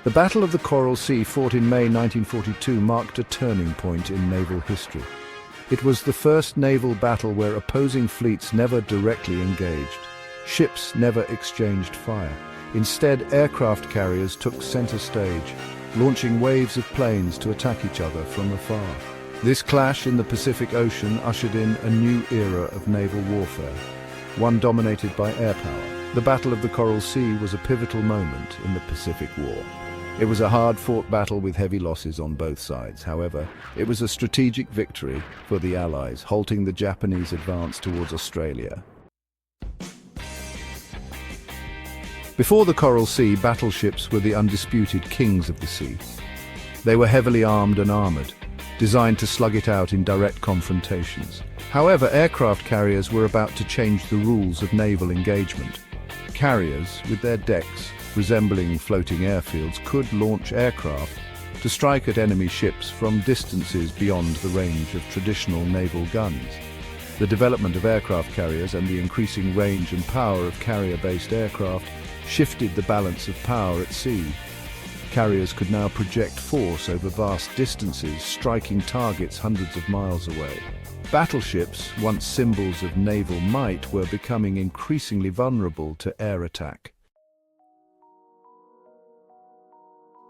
The Battle of the Coral Sea, fought in May 1942, marked a turning point in naval history. It was the first naval battle where opposing fleets never directly engaged. Ships never exchanged fire. Instead, aircraft carriers took center stage, launching waves of planes to attack each other from afar. This clash in the Pacific Ocean ushered in a new era of naval warfare, one dominated by air power. The Battle of the Coral Sea was a pivotal moment in the Pacific War. It was a hard-fought battle with heavy losses on both sides. However, it was a strategic victory for the Allies, halting the Japanese advance towards Australia. Before the Coral Sea, battleships were the undisputed kings of the sea. They were heavily armed and armored, designed to slug it out in direct confrontations. However, aircraft carriers were about to change the rules of naval engagement. Carriers, with their decks resembling floating airfields, could launch aircraft to strike at enemy ships from distances beyond the range of traditional naval guns. The development of aircraft carriers and the increasing range and power of carrier-based aircraft shifted the balance of power at sea. Carriers could now project force over vast distances, striking targets hundreds of miles away. Battleships, once symbols of naval might, were becoming increasingly vulnerable to air attack.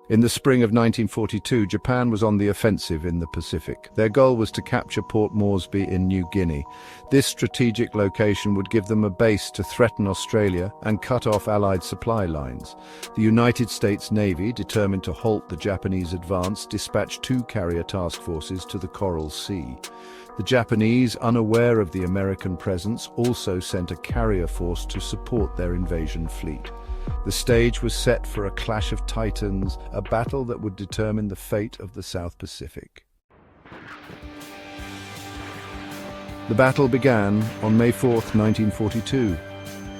In the spring of 1942, Japan was on the offensive in the Pacific. Their goal was to capture Port Moresby in New Guinea. This strategic location would give them a base to threaten Australia and cut off Allied supply lines. The United States Navy, determined to halt the Japanese advance, dispatched 2 carrier task forces to the Coral Sea. The Japanese, unaware of the American presence, also sent a carrier force to support their invasion fleet. The stage was set for a clash of titans, a battle that would determine the fate of the South Pacific. The battle began on May 4, 1942.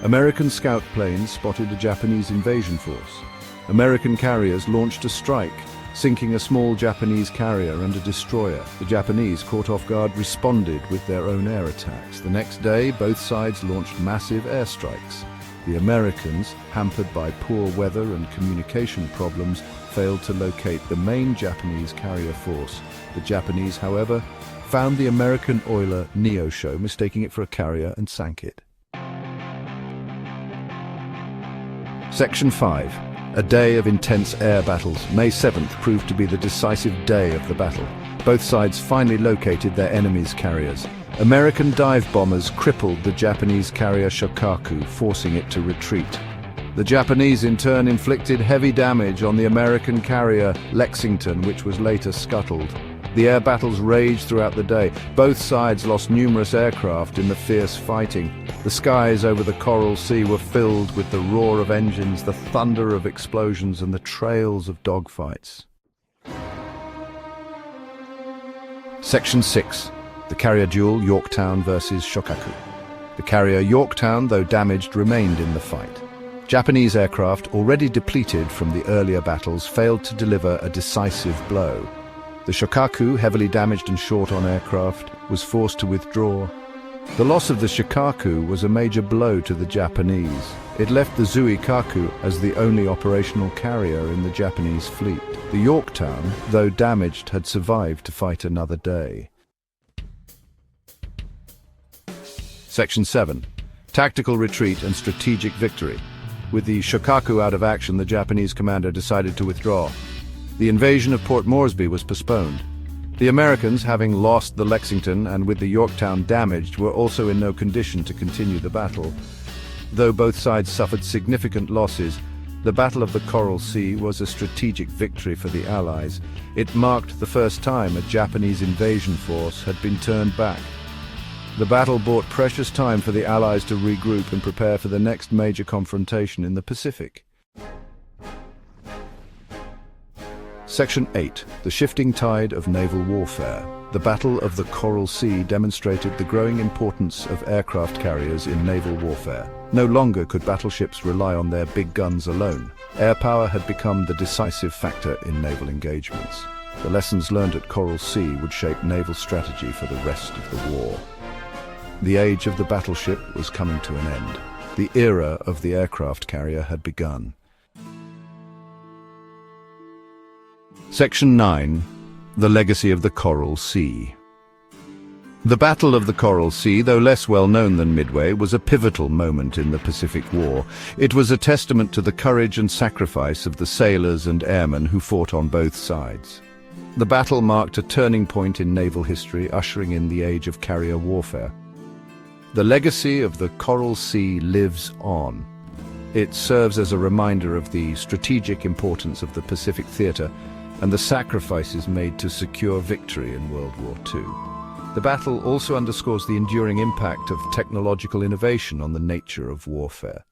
American scout planes spotted a Japanese invasion force. American carriers launched a strike, sinking a small Japanese carrier and a destroyer. The Japanese, caught off guard, responded with their own air attacks. The next day, both sides launched massive airstrikes. The Americans, hampered by poor weather and communication problems, failed to locate the main Japanese carrier force. The Japanese, however, found the American oiler Neosho, mistaking it for a carrier, and sank it. Section 5. A day of intense air battles. May 7th proved to be the decisive day of the battle. Both sides finally located their enemies' carriers. American dive bombers crippled the Japanese carrier Shokaku, forcing it to retreat. The Japanese in turn inflicted heavy damage on the American carrier Lexington, which was later scuttled. The air battles raged throughout the day. Both sides lost numerous aircraft in the fierce fighting. The skies over the Coral Sea were filled with the roar of engines, the thunder of explosions, and the trails of dogfights. Section 6. The carrier duel, Yorktown versus Shokaku. The carrier Yorktown, though damaged, remained in the fight. Japanese aircraft, already depleted from the earlier battles, failed to deliver a decisive blow. The Shokaku, heavily damaged and short on aircraft, was forced to withdraw. The loss of the Shokaku was a major blow to the Japanese. It left the Zuikaku as the only operational carrier in the Japanese fleet. The Yorktown, though damaged, had survived to fight another day. Section 7. Tactical retreat and strategic victory. With the Shokaku out of action, the Japanese commander decided to withdraw. The invasion of Port Moresby was postponed. The Americans, having lost the Lexington and with the Yorktown damaged, were also in no condition to continue the battle. Though both sides suffered significant losses, the Battle of the Coral Sea was a strategic victory for the Allies. It marked the first time a Japanese invasion force had been turned back. The battle bought precious time for the Allies to regroup and prepare for the next major confrontation in the Pacific. Section 8. The shifting tide of naval warfare. The Battle of the Coral Sea demonstrated the growing importance of aircraft carriers in naval warfare. No longer could battleships rely on their big guns alone. Air power had become the decisive factor in naval engagements. The lessons learned at Coral Sea would shape naval strategy for the rest of the war. The age of the battleship was coming to an end. The era of the aircraft carrier had begun. Section 9. The Legacy of the Coral Sea. The Battle of the Coral Sea, though less well known than Midway, was a pivotal moment in the Pacific War. It was a testament to the courage and sacrifice of the sailors and airmen who fought on both sides. The battle marked a turning point in naval history, ushering in the age of carrier warfare. The legacy of the Coral Sea lives on. It serves as a reminder of the strategic importance of the Pacific theater and the sacrifices made to secure victory in World War II. The battle also underscores the enduring impact of technological innovation on the nature of warfare.